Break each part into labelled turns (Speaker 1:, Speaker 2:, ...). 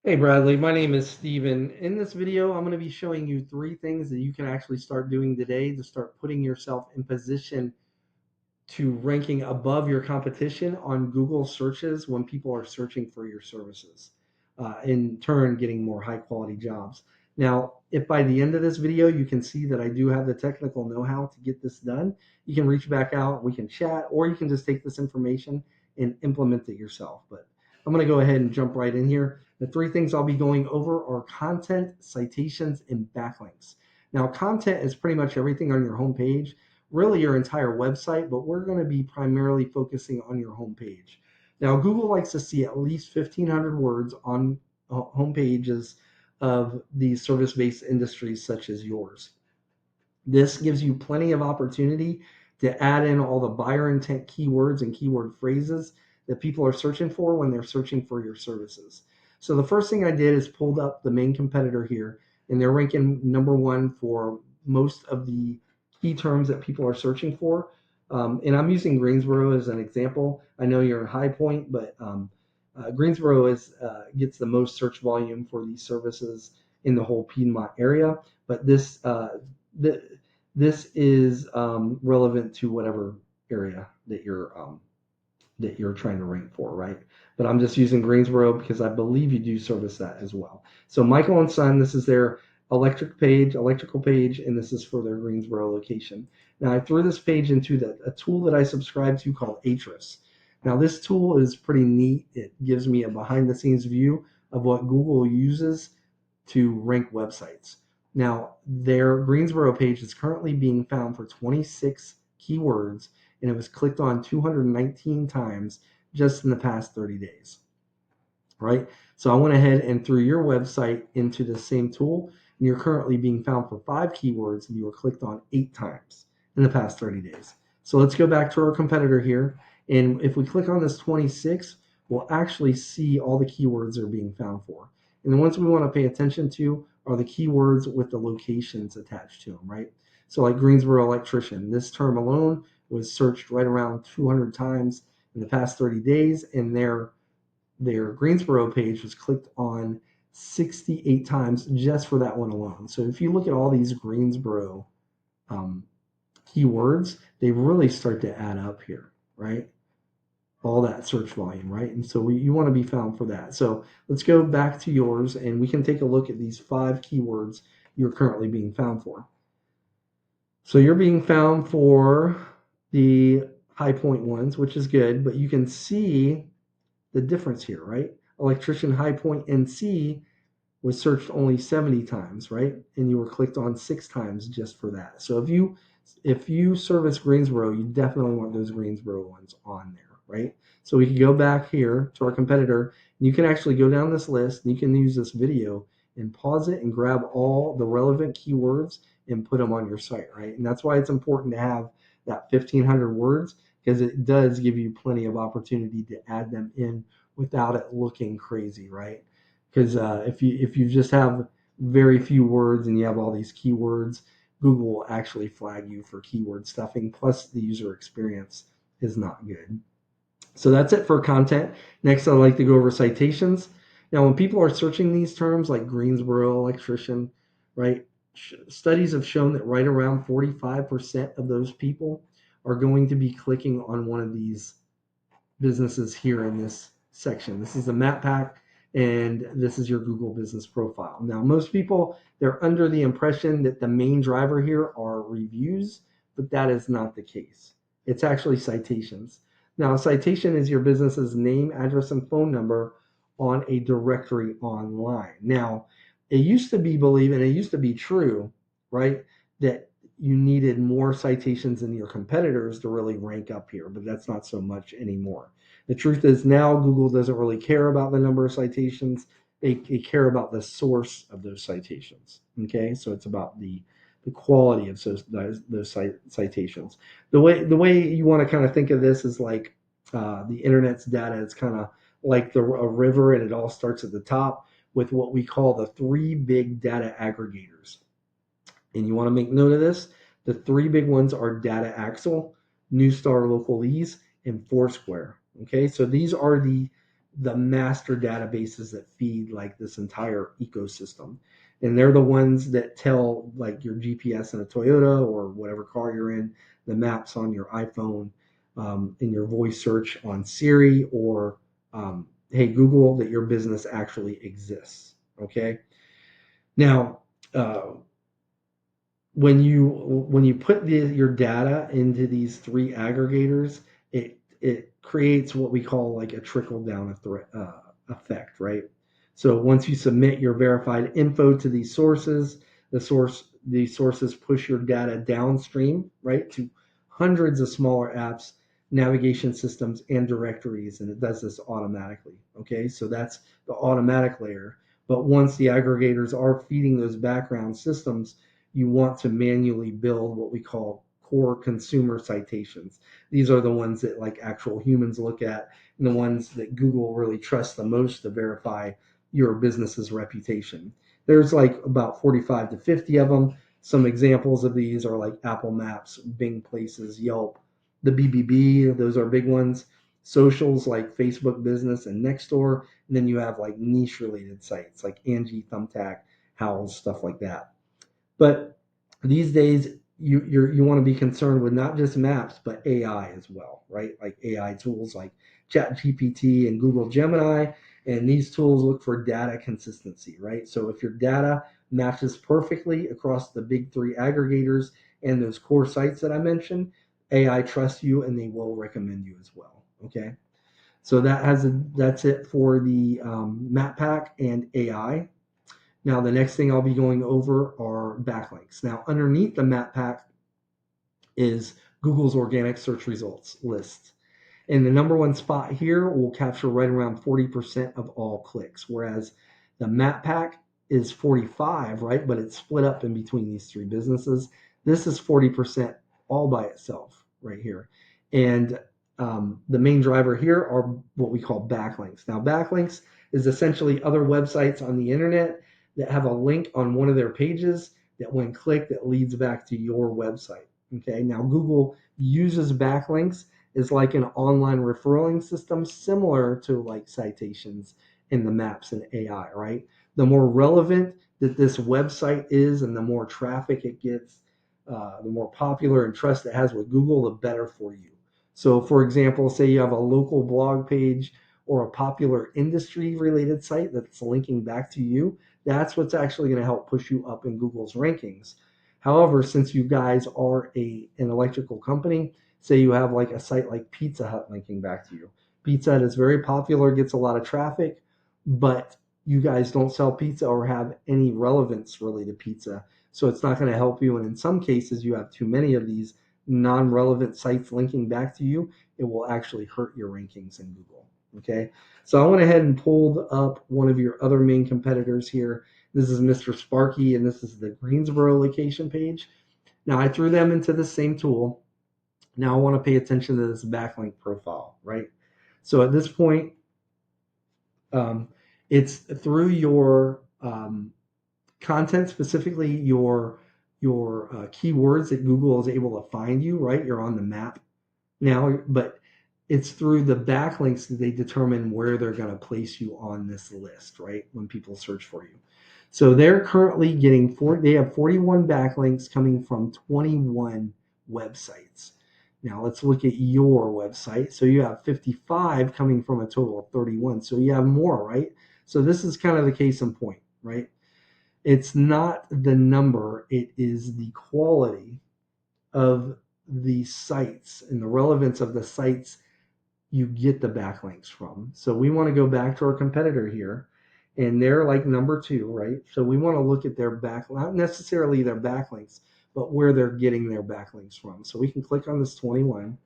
Speaker 1: Hey Bradley, my name is Steven. In this video, I'm going to be showing you three things that you can actually start doing today to start putting yourself in position to ranking above your competition on Google searches when people are searching for your services. In turn, getting more high quality jobs. Now, if by the end of this video you can see that I do have the technical know how to get this done, you can reach back out, we can chat, or you can just take this information and implement it yourself. But I'm going to go ahead and jump right in here. The three things I'll be going over are content, citations, and backlinks. Now, content is pretty much everything on your homepage, really your entire website, but we're going to be primarily focusing on your homepage. Now, Google likes to see at least 1,500 words on home pages of these service-based industries such as yours. This gives you plenty of opportunity to add in all the buyer intent keywords and keyword phrases that people are searching for when they're searching for your services. So the first thing I did is pulled up the main competitor here, and they're ranking number one for most of the key terms that people are searching for. And I'm using Greensboro as an example. I know you're in High Point, but Greensboro gets the most search volume for these services in the whole Piedmont area. But this is relevant to whatever area that you're trying to rank for, right? But I'm just using Greensboro because I believe you do service that as well. So Michael and Son, this is their electrical page, and this is for their Greensboro location. Now I threw this page into a tool that I subscribe to called Ahrefs. Now this tool is pretty neat. It gives me a behind the scenes view of what Google uses to rank websites. Now, their Greensboro page is currently being found for 26 keywords, and it was clicked on 219 times just in the past 30 days, right? So I went ahead and threw your website into the same tool, and you're currently being found for 5 keywords, and you were clicked on 8 times in the past 30 days. So let's go back to our competitor here, and if we click on this 26, we'll actually see all the keywords that are being found for. And the ones we want to pay attention to are the keywords with the locations attached to them, right? So like Greensboro electrician, this term alone was searched right around 200 times in the past 30 days, and their Greensboro page was clicked on 68 times just for that one alone. So if you look at all these Greensboro um, keywords, they really start to add up here, right? All that search volume, right? And so you want to be found for that. So let's go back to yours, and we can take a look at these 5 keywords you're currently being found for. So you're being found for the high point ones, which is good, but you can see the difference here, right? Electrician high point NC was searched only 70 times, right? And you were clicked on 6 times just for that. So if you service Greensboro, you definitely want those Greensboro ones on there, right? So we can go back here to our competitor, and you can actually go down this list, and you can use this video and pause it and grab all the relevant keywords and put them on your site, right? And that's why it's important to have that 1,500 words, because it does give you plenty of opportunity to add them in without it looking crazy, right? Because if you just have very few words and you have all these keywords, Google will actually flag you for keyword stuffing. Plus, the user experience is not good. So that's it for content. Next, I'd like to go over citations. Now, when people are searching these terms like Greensboro electrician, right? Studies have shown that right around 45% of those people are going to be clicking on one of these businesses here in this section. This is a map pack, and this is your Google business profile. Now, most people, they're under the impression that the main driver here are reviews, but that is not the case. It's actually citations. Now, a citation is your business's name, address, and phone number on a directory online. Now, it used to be believed, and it used to be true, right, that you needed more citations than your competitors to really rank up here, but that's not so much anymore. The truth is now Google doesn't really care about the number of citations. They care about the source of those citations. Okay, so it's about the quality of those citations. The way you want to kind of think of this is like the internet's data is kind of like a river, and it all starts at the top with what we call the 3 big data aggregators. And you want to make note of this. The 3 big ones are Data Axle, Neustar Localese, and Foursquare. Okay, so these are the master databases that feed like this entire ecosystem. And they're the ones that tell like your GPS in a Toyota or whatever car you're in, the maps on your iPhone, in your voice search on Siri or hey Google, that your business actually exists. Okay. Now, uh, when you put your data into these three aggregators, it creates what we call like a trickle down effect, right? So once you submit your verified info to these sources, these sources push your data downstream, right, to hundreds of smaller apps, navigation systems, and directories, and it does this automatically. Okay, so that's the automatic layer. But once the aggregators are feeding those background systems, you want to manually build what we call core consumer citations. These are the ones that like actual humans look at and the ones that Google really trusts the most to verify your business's reputation. There's like about 45 to 50 of them. Some examples of these are like Apple Maps, Bing Places, Yelp, the BBB, those are big ones. Socials like Facebook Business and Nextdoor. And then you have like niche related sites like Angie, Thumbtack, Howls, stuff like that. But these days, you want to be concerned with not just maps but AI as well, right? Like AI tools like ChatGPT and Google Gemini, and these tools look for data consistency, right? So if your data matches perfectly across the big three aggregators and those core sites that I mentioned, AI trusts you and they will recommend you as well. Okay, so that's it for the Map Pack and AI. Now, the next thing I'll be going over are backlinks. Now, underneath the map pack is Google's organic search results list. And the number one spot here will capture right around 40% of all clicks, whereas the map pack is 45, right? But it's split up in between these three businesses. This is 40% all by itself right here. And the main driver here are what we call backlinks. Now, backlinks is essentially other websites on the internet that have a link on one of their pages that when clicked, that leads back to your website. Okay, now Google uses backlinks as like an online referraling system similar to like citations in the maps and AI, right? The more relevant that this website is and the more traffic it gets, the more popular and trust it has with Google, the better for you. So, for example, say you have a local blog page or a popular industry related site that's linking back to you, that's what's actually going to help push you up in Google's rankings. However, since you guys are an electrical company, say you have like a site like Pizza Hut linking back to you. Pizza Hut is very popular, gets a lot of traffic, but you guys don't sell pizza or have any relevance really to pizza. So it's not going to help you. And in some cases, you have too many of these non relevant sites linking back to you. It will actually hurt your rankings in Google. Okay. So I went ahead and pulled up one of your other main competitors here. This is Mr. Sparky, and this is the Greensboro location page. Now I threw them into the same tool. Now I want to pay attention to this backlink profile, right? So at this point, um, it's through your content, specifically your keywords that Google is able to find you, right? You're on the map now, but it's through the backlinks that they determine where they're going to place you on this list, right? When people search for you. So they're currently getting they have 41 backlinks coming from 21 websites. Now let's look at your website. So you have 55 coming from a total of 31. So you have more, right? So this is kind of the case in point, right? It's not the number, it is the quality of the sites and the relevance of the sites you get the backlinks from. So we want to go back to our competitor here, and they're like number two, right? So we want to look at their not necessarily their backlinks, but where they're getting their backlinks from. So we can click on this 21,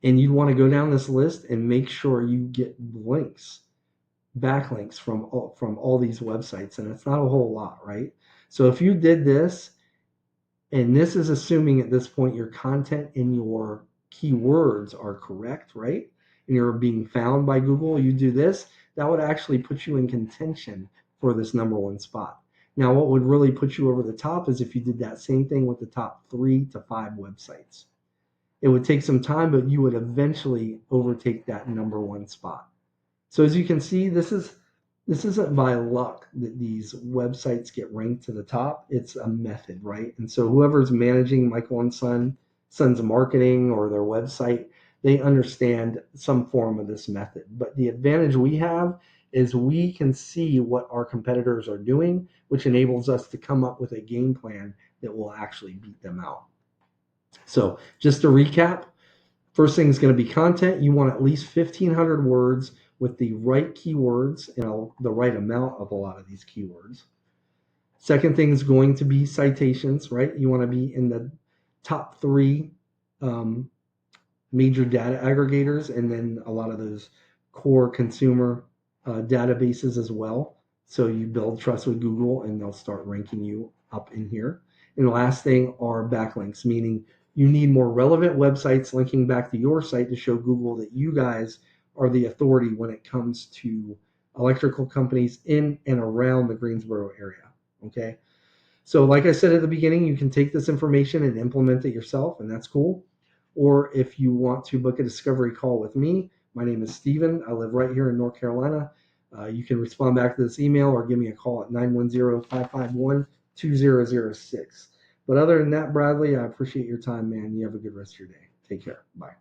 Speaker 1: and you'd want to go down this list and make sure you get links, backlinks from all these websites, and it's not a whole lot, right? So if you did this, and this is assuming at this point your content and your keywords are correct, right? And you're being found by Google, you do this, that would actually put you in contention for this number one spot. Now, what would really put you over the top is if you did that same thing with the top 3 to 5 websites. It would take some time, but you would eventually overtake that number one spot. So as you can see, this isn't by luck that these websites get ranked to the top. It's a method, right? And so whoever's managing Michael and Son's marketing or their website, they understand some form of this method. But the advantage we have is we can see what our competitors are doing, which enables us to come up with a game plan that will actually beat them out. So just to recap, first thing is going to be content. You want at least 1,500 words with the right keywords and the right amount of a lot of these keywords. Second thing is going to be citations, right? You want to be in the top three um, major data aggregators and then a lot of those core consumer databases as well. So you build trust with Google and they'll start ranking you up in here. And the last thing are backlinks, meaning you need more relevant websites linking back to your site to show Google that you guys are the authority when it comes to electrical companies in and around the Greensboro area. Okay. So, like I said at the beginning, you can take this information and implement it yourself, and that's cool. Or if you want to book a discovery call with me, my name is Steven. I live right here in North Carolina. You can respond back to this email or give me a call at 910-551-2006. But other than that, Bradley, I appreciate your time, man. You have a good rest of your day. Take care. Bye.